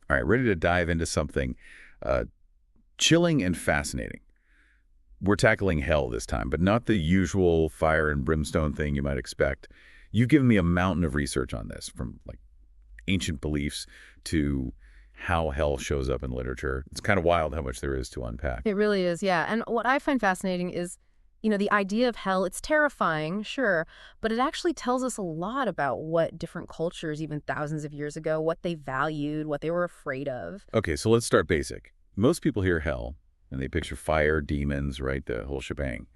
All right, ready to dive into something uh, chilling and fascinating. We're tackling hell this time, but not the usual fire and brimstone thing you might expect. You've given me a mountain of research on this, from like ancient beliefs to how hell shows up in literature. It's kind of wild how much there is to unpack. It really is, yeah. And what I find fascinating is, the idea of hell, it's terrifying, sure, but it actually tells us a lot about what different cultures, even thousands of years ago, what they valued, what they were afraid of. Okay, so let's start basic. Most people hear hell, and they picture fire, demons, right, the whole shebang.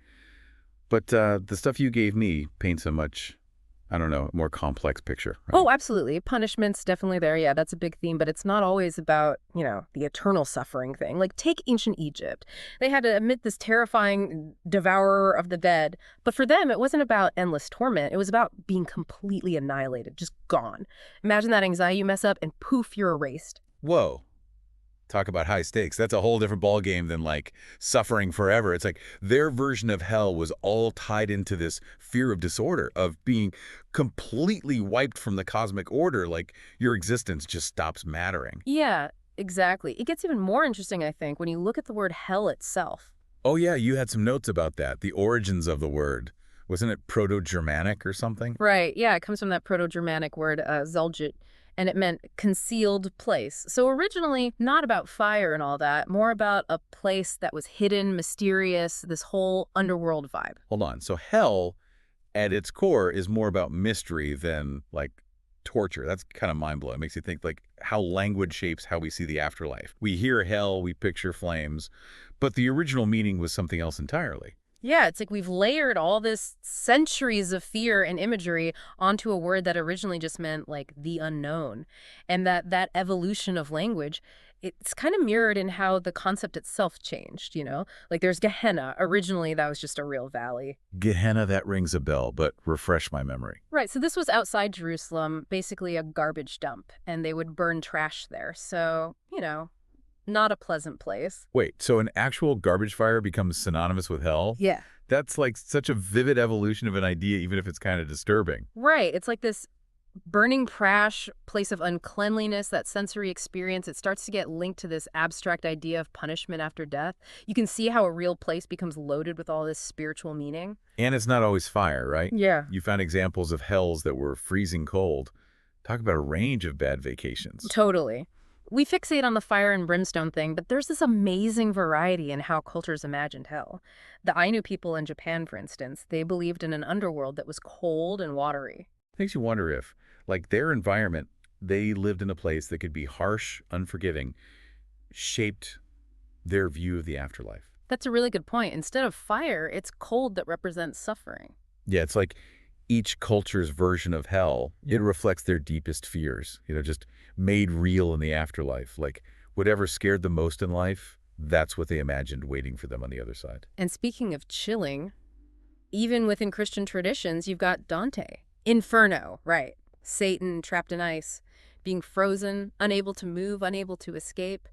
But the stuff you gave me paints a much, I don't know, more complex picture. Right? Oh, absolutely. Punishment's definitely there. Yeah, that's a big theme, but it's not always about, the eternal suffering thing. Like, take ancient Egypt. They had to admit this terrifying devourer of the dead, but for them, it wasn't about endless torment. It was about being completely annihilated, just gone. Imagine that anxiety, you mess up and poof, you're erased. Whoa. Talk about high stakes. That's a whole different ballgame than like suffering forever. It's like their version of hell was all tied into this fear of disorder, of being completely wiped from the cosmic order, like your existence just stops mattering. Yeah, exactly. It gets even more interesting, I think, when you look at the word hell itself. Oh yeah, you had some notes about that, the origins of the word. Wasn't it Proto-Germanic or something? Right, yeah, it comes from that Proto-Germanic word, Zulgit, and it meant concealed place. So originally, not about fire and all that, more about a place that was hidden, mysterious, this whole underworld vibe. Hold on. So hell, at its core, is more about mystery than, like, torture. That's kind of mind-blowing. It makes you think, like, how language shapes how we see the afterlife. We hear hell, we picture flames, but the original meaning was something else entirely. Yeah, it's like we've layered all this centuries of fear and imagery onto a word that originally just meant like the unknown. And that evolution of language, it's kind of mirrored in how the concept itself changed. Like there's Gehenna. Originally, that was just a real valley. Gehenna, that rings a bell, but refresh my memory. Right, so this was outside Jerusalem, basically a garbage dump, and they would burn trash there. So, not a pleasant place. Wait, so an actual garbage fire becomes synonymous with hell? Yeah. That's like such a vivid evolution of an idea, even if it's kind of disturbing. Right. It's like this burning trash, place of uncleanliness, that sensory experience. It starts to get linked to this abstract idea of punishment after death. You can see how a real place becomes loaded with all this spiritual meaning. And it's not always fire, right? Yeah. You found examples of hells that were freezing cold. Talk about a range of bad vacations. Totally. We fixate on the fire and brimstone thing, but there's this amazing variety in how cultures imagined hell. The Ainu people in Japan, for instance, they believed in an underworld that was cold and watery. Makes you wonder if, like their environment, they lived in a place that could be harsh, unforgiving, shaped their view of the afterlife. That's a really good point. Instead of fire, it's cold that represents suffering. Yeah, it's like each culture's version of hell, it reflects their deepest fears, just made real in the afterlife. Like whatever scared them most in life, that's what they imagined waiting for them on the other side. And speaking of chilling, even within Christian traditions, you've got Dante. Inferno, right. Satan trapped in ice, being frozen, unable to move, unable to escape.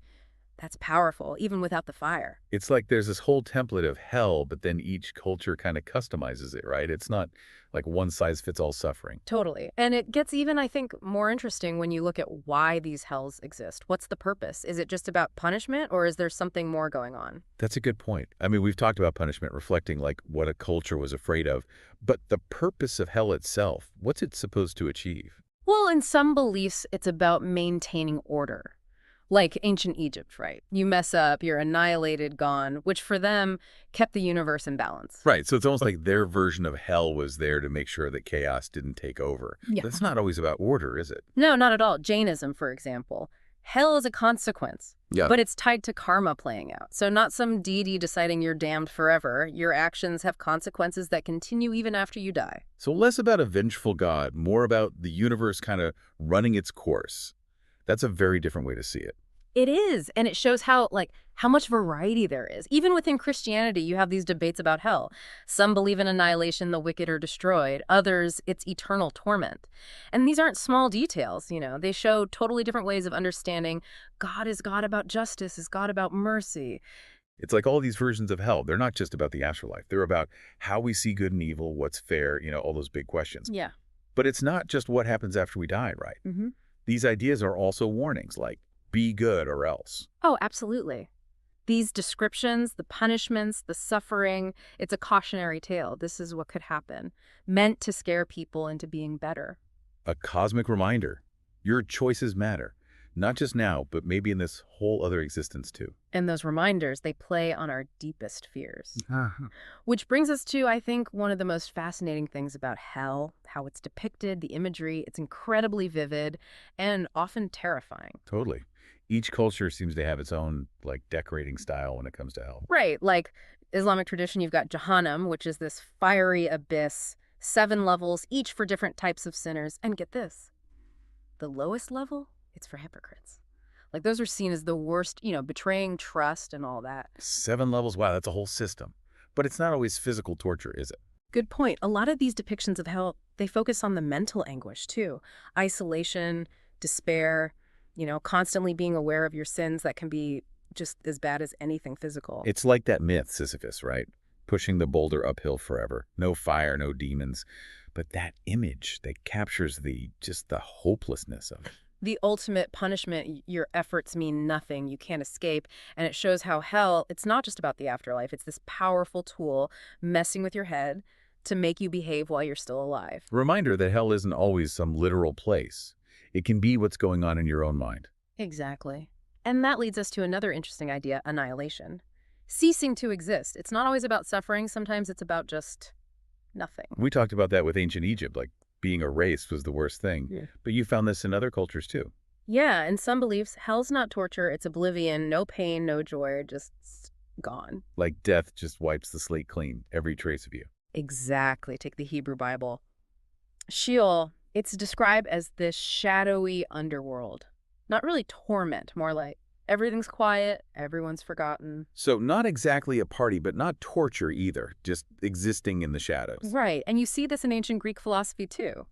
That's powerful, even without the fire. It's like there's this whole template of hell, but then each culture kind of customizes it, right? It's not like one size fits all suffering. Totally. And it gets even, I think, more interesting when you look at why these hells exist. What's the purpose? Is it just about punishment, or is there something more going on? That's a good point. I mean, we've talked about punishment reflecting like what a culture was afraid of, but the purpose of hell itself, what's it supposed to achieve? Well, in some beliefs, it's about maintaining order. Like ancient Egypt, right? You mess up, you're annihilated, gone, which for them kept the universe in balance. Right, so it's almost like their version of hell was there to make sure that chaos didn't take over. Yeah. That's not always about order, is it? No, not at all. Jainism, for example. Hell is a consequence, Yeah. but it's tied to karma playing out. So not some deity deciding you're damned forever. Your actions have consequences that continue even after you die. So less about a vengeful god, more about the universe kind of running its course. That's a very different way to see it. It is, and it shows how much variety there is. Even within Christianity, you have these debates about hell. Some believe in annihilation, the wicked are destroyed. Others, it's eternal torment. And these aren't small details, They show totally different ways of understanding God is God about justice, is God about mercy. It's like all these versions of hell. They're not just about the afterlife. They're about how we see good and evil, what's fair, all those big questions. Yeah. But it's not just what happens after we die, right? Mm-hmm. These ideas are also warnings, like be good or else. Oh, absolutely. These descriptions, the punishments, the suffering, it's a cautionary tale. This is what could happen, meant to scare people into being better. A cosmic reminder. Your choices matter. Not just now, but maybe in this whole other existence too. And those reminders, they play on our deepest fears. Uh-huh. Which brings us to, I think, one of the most fascinating things about hell, how it's depicted, the imagery. It's incredibly vivid and often terrifying. Totally. Each culture seems to have its own, like, decorating style when it comes to hell. Right, like Islamic tradition, you've got Jahannam, which is this fiery abyss, 7 levels, each for different types of sinners. And get this, the lowest level, it's for hypocrites. Like, those are seen as the worst, betraying trust and all that. 7 levels? Wow, that's a whole system. But it's not always physical torture, is it? Good point. A lot of these depictions of hell, they focus on the mental anguish, too. Isolation, despair, constantly being aware of your sins that can be just as bad as anything physical. It's like that myth, Sisyphus, right? Pushing the boulder uphill forever. No fire, no demons. But that image that captures just the hopelessness of it. The ultimate punishment, your efforts mean nothing, you can't escape, and it shows how hell, it's not just about the afterlife, it's this powerful tool messing with your head to make you behave while you're still alive. Reminder that hell isn't always some literal place. It can be what's going on in your own mind. Exactly. And that leads us to another interesting idea, annihilation. Ceasing to exist. It's not always about suffering, sometimes it's about just nothing. We talked about that with ancient Egypt, like being erased was the worst thing. Yeah. But you found this in other cultures too. Yeah, in some beliefs, hell's not torture, it's oblivion, no pain, no joy, just gone. Like death just wipes the slate clean, every trace of you. Exactly. Take the Hebrew Bible. Sheol, it's described as this shadowy underworld. Not really torment, more like everything's quiet, everyone's forgotten. So not exactly a party, but not torture either, just existing in the shadows. Right, and you see this in ancient Greek philosophy too.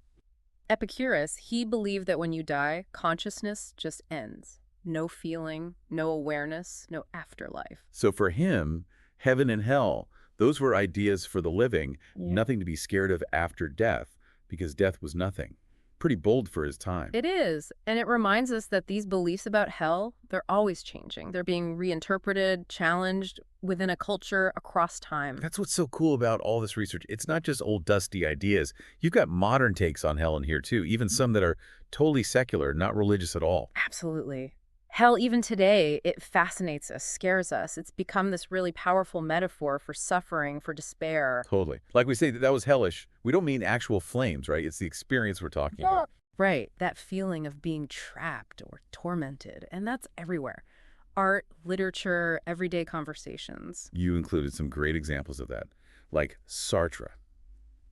Epicurus, he believed that when you die, consciousness just ends. No feeling, no awareness, no afterlife. So for him, heaven and hell, those were ideas for the living, nothing to be scared of after death, because death was nothing. Pretty bold for his time. It is, and it reminds us that these beliefs about hell, they're always changing. They're being reinterpreted, challenged within a culture across time. That's what's so cool about all this research. It's not just old dusty ideas. You've got modern takes on hell in here too, even some that are totally secular, not religious at all. Absolutely. Hell, even today, it fascinates us, scares us. It's become this really powerful metaphor for suffering, for despair. Totally. Like we say, that was hellish. We don't mean actual flames, right? It's the experience we're talking about. Right, that feeling of being trapped or tormented, and that's everywhere. Art, literature, everyday conversations. You included some great examples of that, like Sartre.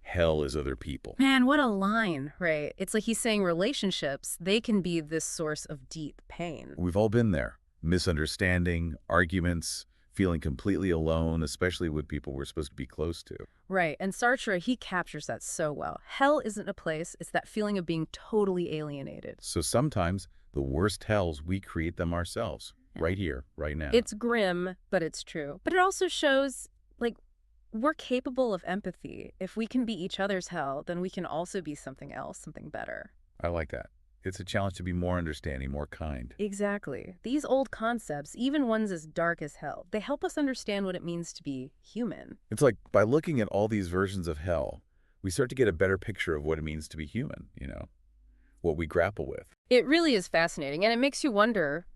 Hell is other people. Man, what a line, right? It's like he's saying relationships, they can be this source of deep pain. We've all been there. Misunderstanding, arguments, feeling completely alone, especially with people we're supposed to be close to. Right, and Sartre, he captures that so well. Hell isn't a place, it's that feeling of being totally alienated. So sometimes the worst hells, we create them ourselves, right here, right now. It's grim, but it's true. But it also shows, like, we're capable of empathy. If we can be each other's hell, then we can also be something else, something better. I like that. It's a challenge to be more understanding, more kind. Exactly. These old concepts, even ones as dark as hell, they help us understand what it means to be human. It's like by looking at all these versions of hell, we start to get a better picture of what it means to be human, what we grapple with. It really is fascinating, and it makes you wonder,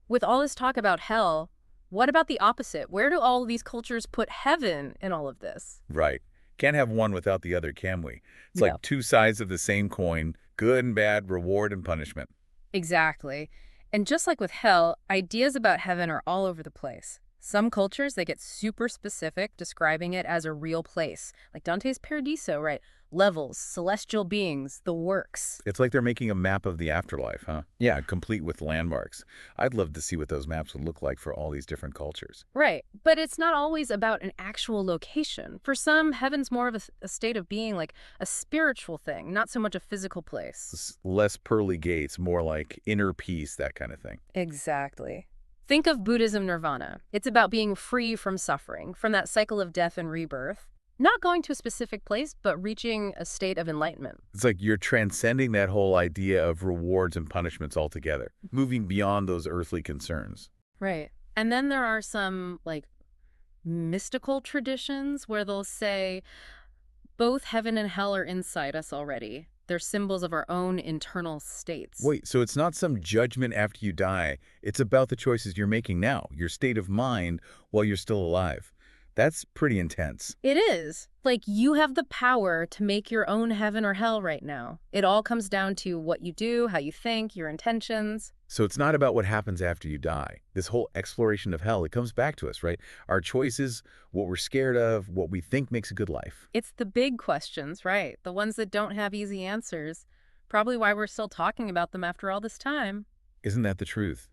with all this talk about hell, what about the opposite? Where do all of these cultures put heaven in all of this? Right. Can't have one without the other, can we? It's like two sides of the same coin, good and bad, reward and punishment. Exactly. And just like with hell, ideas about heaven are all over the place. Some cultures, they get super specific, describing it as a real place. Like Dante's Paradiso, right? Levels, celestial beings, the works. It's like they're making a map of the afterlife, huh? Yeah, complete with landmarks. I'd love to see what those maps would look like for all these different cultures. Right, but it's not always about an actual location. For some, heaven's more of a state of being, like a spiritual thing, not so much a physical place. Less pearly gates, more like inner peace, that kind of thing. Exactly. Think of Buddhism nirvana. It's about being free from suffering, from that cycle of death and rebirth. Not going to a specific place, but reaching a state of enlightenment. It's like you're transcending that whole idea of rewards and punishments altogether, moving beyond those earthly concerns. Right. And then there are some, like, mystical traditions where they'll say both heaven and hell are inside us already. They're symbols of our own internal states. Wait, so it's not some judgment after you die. It's about the choices you're making now, your state of mind while you're still alive. That's pretty intense. It is. Like, you have the power to make your own heaven or hell right now. It all comes down to what you do, how you think, your intentions. So it's not about what happens after you die. This whole exploration of hell, it comes back to us, right? Our choices, what we're scared of, what we think makes a good life. It's the big questions, right? The ones that don't have easy answers. Probably why we're still talking about them after all this time. Isn't that the truth?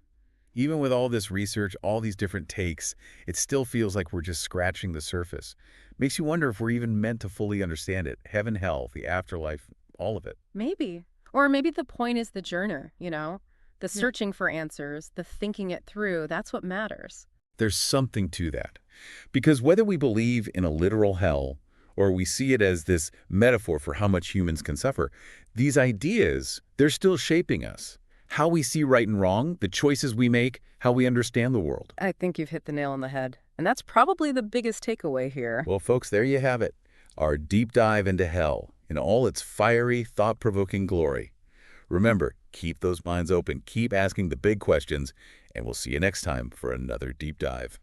Even with all this research, all these different takes, it still feels like we're just scratching the surface. Makes you wonder if we're even meant to fully understand it. Heaven, hell, the afterlife, all of it. Maybe. Or maybe the point is the journey, you know? The searching for answers, the thinking it through, that's what matters. There's something to that. Because whether we believe in a literal hell or we see it as this metaphor for how much humans can suffer, these ideas, they're still shaping us. How we see right and wrong, the choices we make, how we understand the world. I think you've hit the nail on the head. And that's probably the biggest takeaway here. Well, folks, there you have it. Our deep dive into hell in all its fiery, thought-provoking glory. Remember, keep those minds open, keep asking the big questions, and we'll see you next time for another deep dive.